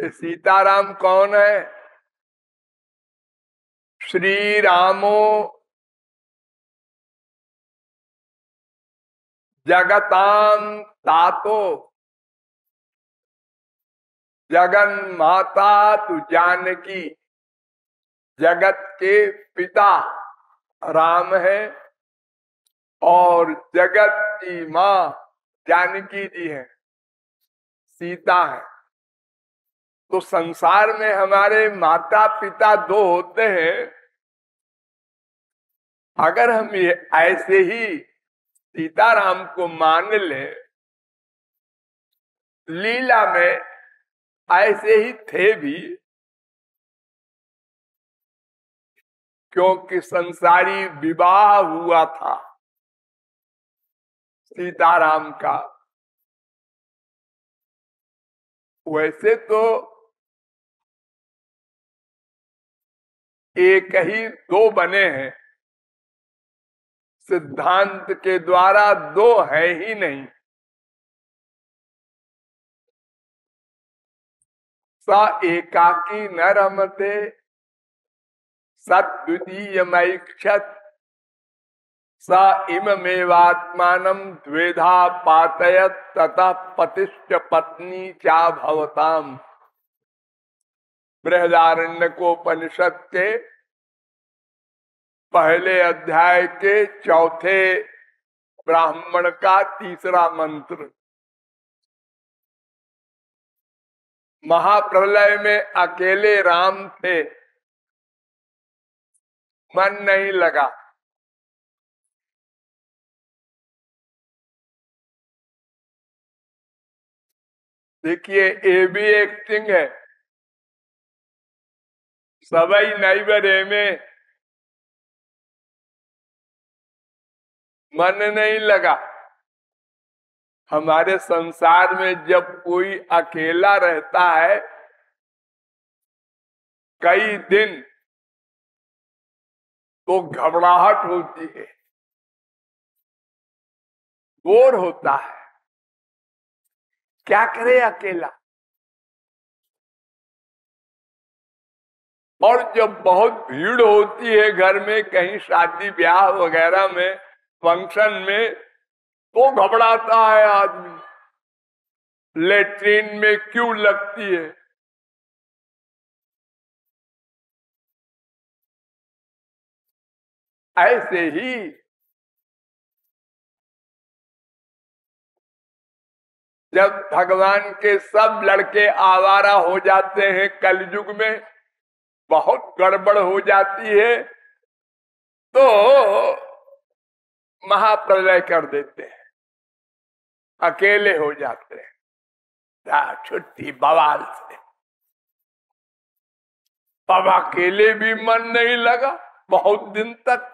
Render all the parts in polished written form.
सीताराम कौन है? श्री रामो जगतां तातो, जगन माता तु जानकी। जगत के पिता राम है और जगत की माँ जानकी जी है, सीता है। तो संसार में हमारे माता पिता दो होते हैं। अगर हम ये ऐसे ही सीताराम को मान ले, लीला में ऐसे ही थे भी, क्योंकि संसारी विवाह हुआ था सीताराम का। वैसे तो एक ही दो बने हैं, सिद्धांत के द्वारा दो है ही नहीं। स एकाकी न रमते सद्वितीयमैक्षत स इममेवात्मानं द्वेधा पातयत ततः पतिश्च पत्नी चा भवताम। बृहदारण्यकोपनिषद के पहले अध्याय के चौथे ब्राह्मण का तीसरा मंत्र। महाप्रलय में अकेले राम थे, मन नहीं लगा। देखिए, ये भी एक्टिंग है। सबई नैबरे में मन नहीं लगा। हमारे संसार में जब कोई अकेला रहता है कई दिन, तो घबराहट होती है, बोर होता है। क्या करे अकेला? और जब बहुत भीड़ होती है घर में, कहीं शादी ब्याह वगैरह में, फंक्शन में, तो घबराता है आदमी। लेट्रिन में क्यों लगती है? ऐसे ही जब भगवान के सब लड़के आवारा हो जाते हैं, कलयुग में बहुत गड़बड़ हो जाती है, तो महाप्रलय कर देते हैं, अकेले हो जाते हैं। छुट्टी बवाल से। अब अकेले भी मन नहीं लगा बहुत दिन तक,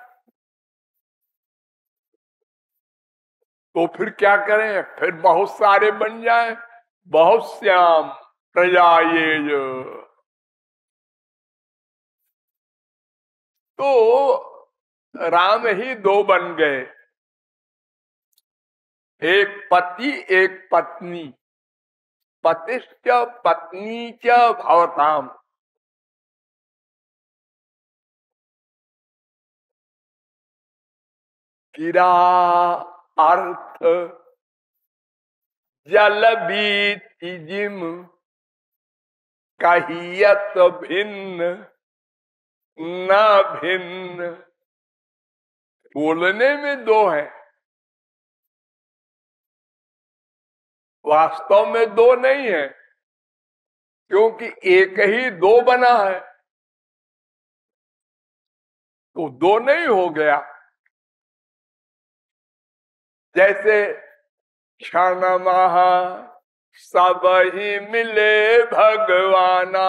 तो फिर क्या करें? फिर बहुत सारे बन जाए। बहुत श्याम प्रजा ये जो, तो राम ही दो बन गए, एक पति एक पत्नी। पतिश्च पत्नी च भवताम। गिरा अर्थ जल बीति जिम कहियत भिन्न न भिन्न। बोलने में दो है, वास्तव में दो नहीं है, क्योंकि एक ही दो बना है, तो दो नहीं हो गया। जैसे क्षण महा सब ही मिले भगवाना।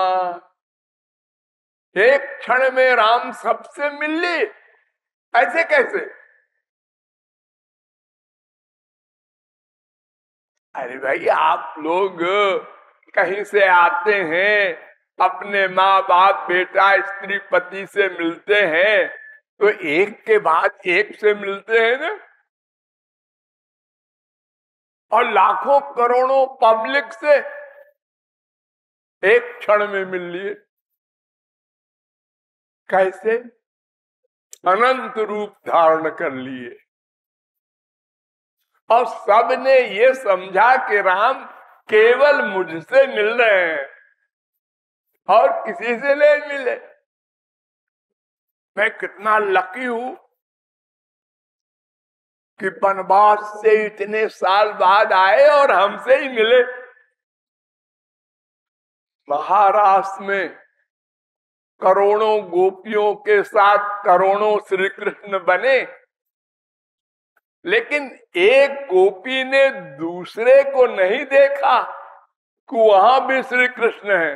एक क्षण में राम सबसे मिले, ऐसे कैसे? अरे भाई, आप लोग कहीं से आते हैं, अपने माँ बाप बेटा स्त्री पति से मिलते हैं, तो एक के बाद एक से मिलते हैं ना। और लाखों करोड़ों पब्लिक से एक क्षण में मिल लिए। कैसे? अनंत रूप धारण कर लिए। और सबने ये समझा कि राम केवल मुझसे मिल रहे हैं और किसी से नहीं मिले। मैं कितना लकी हूं कि वनवास से इतने साल बाद आए और हमसे ही मिले। महाराष्ट्र में करोड़ों गोपियों के साथ करोड़ों श्री कृष्ण बने, लेकिन एक गोपी ने दूसरे को नहीं देखा कि वहां भी श्री कृष्ण है।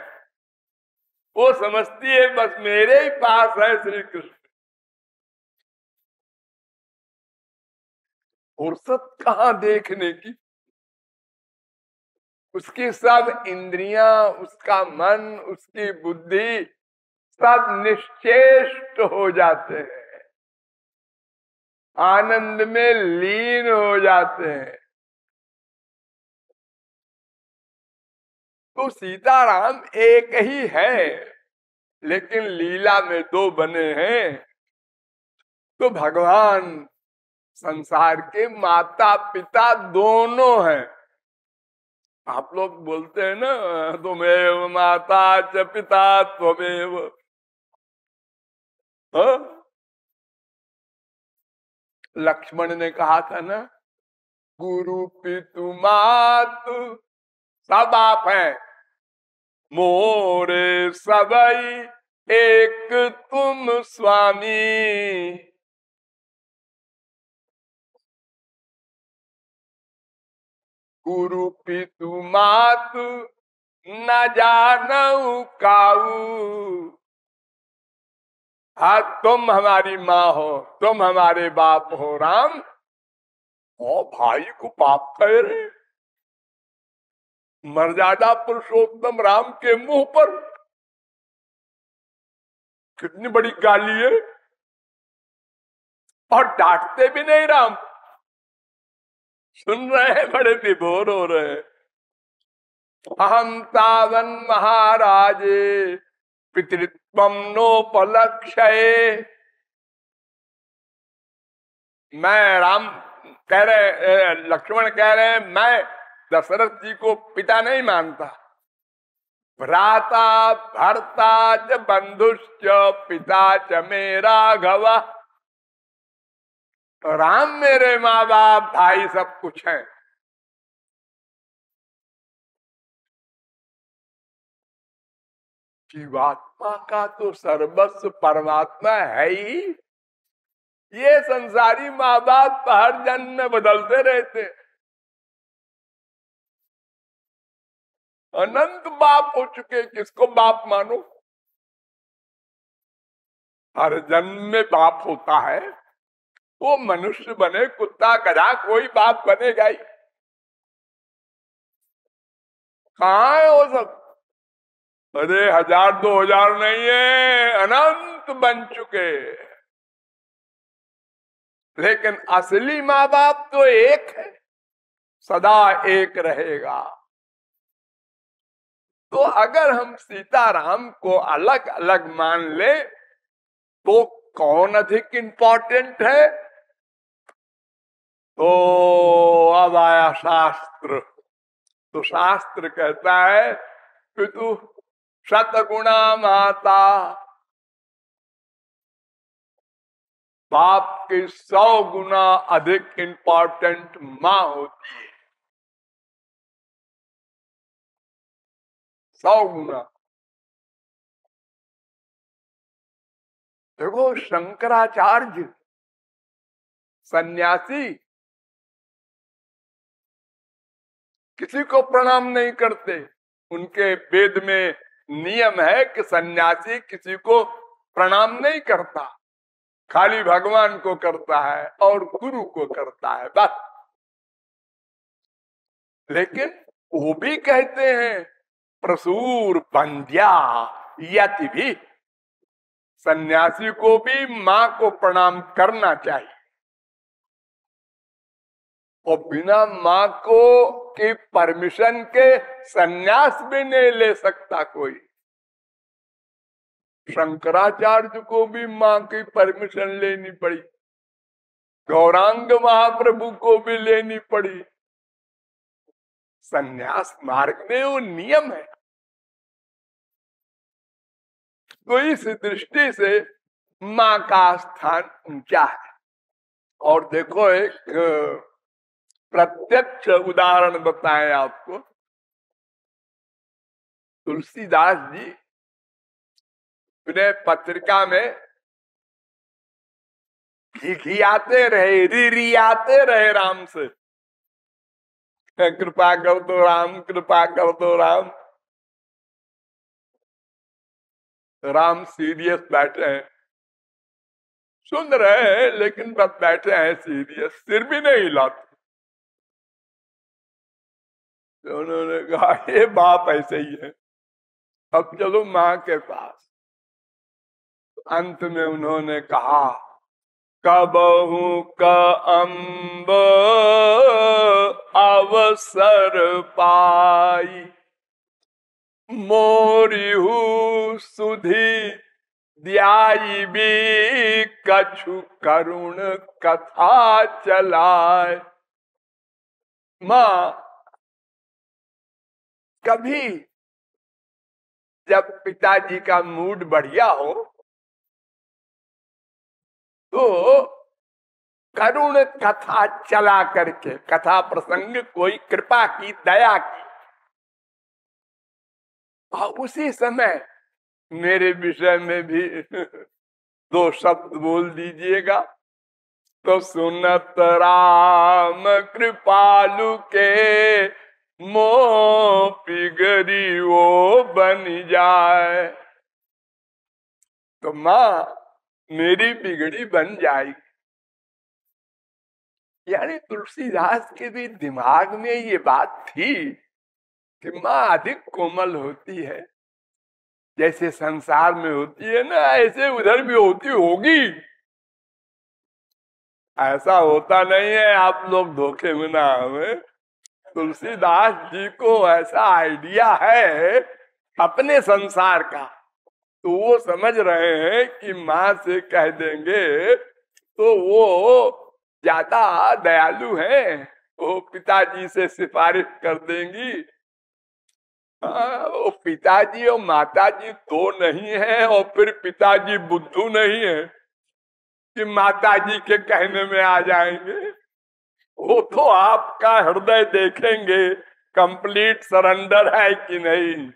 वो समझती है बस मेरे ही पास है श्री कृष्ण। फुर्सत कहाँ देखने की। उसकी सब इंद्रियां, उसका मन, उसकी बुद्धि सब निश्चेष्ट हो जाते हैं, आनंद में लीन हो जाते हैं। तो सीताराम एक ही है, लेकिन लीला में दो बने हैं। तो भगवान संसार के माता पिता दोनों हैं। आप लोग बोलते हैं ना, तुमेव माता च पिता त्वमेव। लक्ष्मण ने कहा था ना, गुरु पितु मातु सब आप हैं, मोरे सबई एक तुम स्वामी। गुरु पितु मातु न जानऊ काऊ। हाँ, तुम हमारी माँ हो, तुम हमारे बाप हो राम। और भाई को बाप कह रहे, मर्यादा पुरुषोत्तम राम के मुंह पर कितनी बड़ी गाली है। और डांटते भी नहीं राम, सुन रहे हैं, बड़े विभोर हो रहे हैं। अहम तावन महाराजे पितृत्वम नोपलक्ष्ये। मैं राम कह रहे, लक्ष्मण कह रहे हैं, मैं दशरथ जी को पिता नहीं मानता। भ्राता भर्ता च बंधुश्च पिता च मेरा घवा। राम मेरे माँ बाप भाई सब कुछ हैं। जीवात्मा का तो सर्वस्व परमात्मा है ही। ये संसारी माँ बाप हर जन्म में बदलते रहते, अनंत बाप हो चुके, किसको बाप मानो। हर जन्म में बाप होता है, वो मनुष्य बने, कुत्ता गधा, कोई बाप बनेगा ही। कहाँ है वो सब? अरे 1000-2000 नहीं है, अनंत बन चुके। लेकिन असली माँ बाप तो एक है, सदा एक रहेगा। तो अगर हम सीताराम को अलग अलग मान ले तो कौन अधिक इंपॉर्टेंट है? तो अब आया शास्त्र। तो शास्त्र कहता है पितु शतगुणा माता, बाप की 100 गुना अधिक इंपॉर्टेंट माँ होती है। 100 गुना। देखो शंकराचार्य सन्यासी किसी को प्रणाम नहीं करते। उनके वेद में नियम है कि सन्यासी किसी को प्रणाम नहीं करता, खाली भगवान को करता है और गुरु को करता है बस। लेकिन वो भी कहते हैं प्रसूर बंध्या यति भी, सन्यासी को भी माँ को प्रणाम करना चाहिए। और बिना माँ को की परमिशन के संन्यास भी नहीं ले सकता कोई। शंकराचार्य को भी माँ की परमिशन लेनी पड़ी, गौरांग महाप्रभु को भी लेनी पड़ी। संन्यास मार्ग में वो नियम है। तो इस दृष्टि से माँ का स्थान ऊंचा है। और देखो एक प्रत्यक्ष उदाहरण बताएं आपको। तुलसीदास जी अपने पत्रिका में घिघियाते रहे, रिरियाते रहे राम से, कृपा कर दो राम, कृपा कर दो राम। राम सीरियस बैठे हैं, सुन रहे हैं, लेकिन बस बैठे हैं सीरियस, सिर भी नहीं हिलाते। तो उन्होंने कहा ये बाप ऐसे ही है, अब चलो माँ के पास। अंत में उन्होंने कहा कबहू का अम्ब अवसर पाई, मोरिहू सुधी द्याई भी कछु करुण कथा चलाए। माँ कभी जब पिताजी का मूड बढ़िया हो तो करुण कथा चला करके, कथा प्रसंग कोई कृपा की, दया की, और उसी समय मेरे विषय में भी 2 शब्द बोल दीजिएगा तो सुनत राम कृपालु के मोह पिगरी वो बन जाए। तो माँ मेरी बिगड़ी बन जाएगी। यानी तुलसीदास के भी दिमाग में ये बात थी कि माँ अधिक कोमल होती है, जैसे संसार में होती है ना, ऐसे उधर भी होती होगी। ऐसा होता नहीं है, आप लोग धोखे में ना आवे। तुलसीदास जी को ऐसा आइडिया है अपने संसार का, तो वो समझ रहे हैं कि माँ से कह देंगे तो वो ज्यादा दयालु हैं, वो पिताजी से सिफारिश कर देंगी। वो पिताजी और माताजी 2 नहीं है, और फिर पिताजी बुद्धू नहीं है कि माताजी के कहने में आ जाएंगे। वो तो आपका हृदय देखेंगे कंप्लीट सरेंडर है कि नहीं।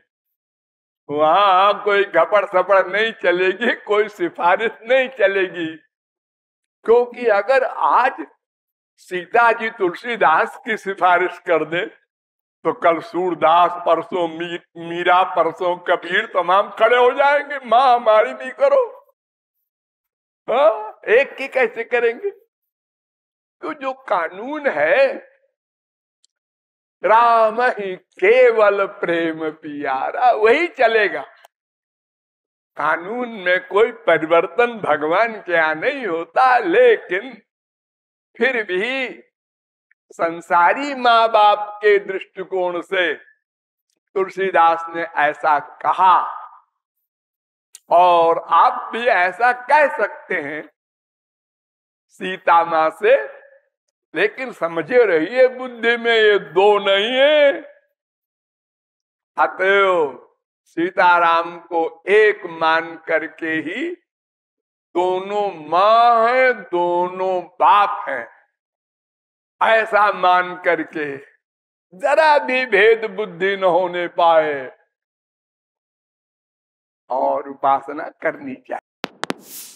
वहां कोई घपड़ सपड़ नहीं चलेगी, कोई सिफारिश नहीं चलेगी। क्योंकि अगर आज सीता जी तुलसीदास की सिफारिश कर दे तो कल सूरदास, परसों मीरा, परसों कबीर तमाम खड़े हो जाएंगे, माँ हमारी भी करो। हाँ, एक की कैसे करेंगे? तो जो कानून है, राम ही केवल प्रेम पियारा, वही चलेगा। कानून में कोई परिवर्तन भगवान के यहाँ नहीं होता, लेकिन फिर भी संसारी माँ बाप के दृष्टिकोण से तुलसीदास ने ऐसा कहा, और आप भी ऐसा कह सकते हैं सीता माँ से, लेकिन समझे रहिए बुद्धि में ये 2 नहीं है। अतएव सीताराम को एक मान करके ही दोनों माँ है, दोनों बाप हैं, ऐसा मान करके जरा भी भेद बुद्धि न होने पाए और उपासना करनी चाहिए।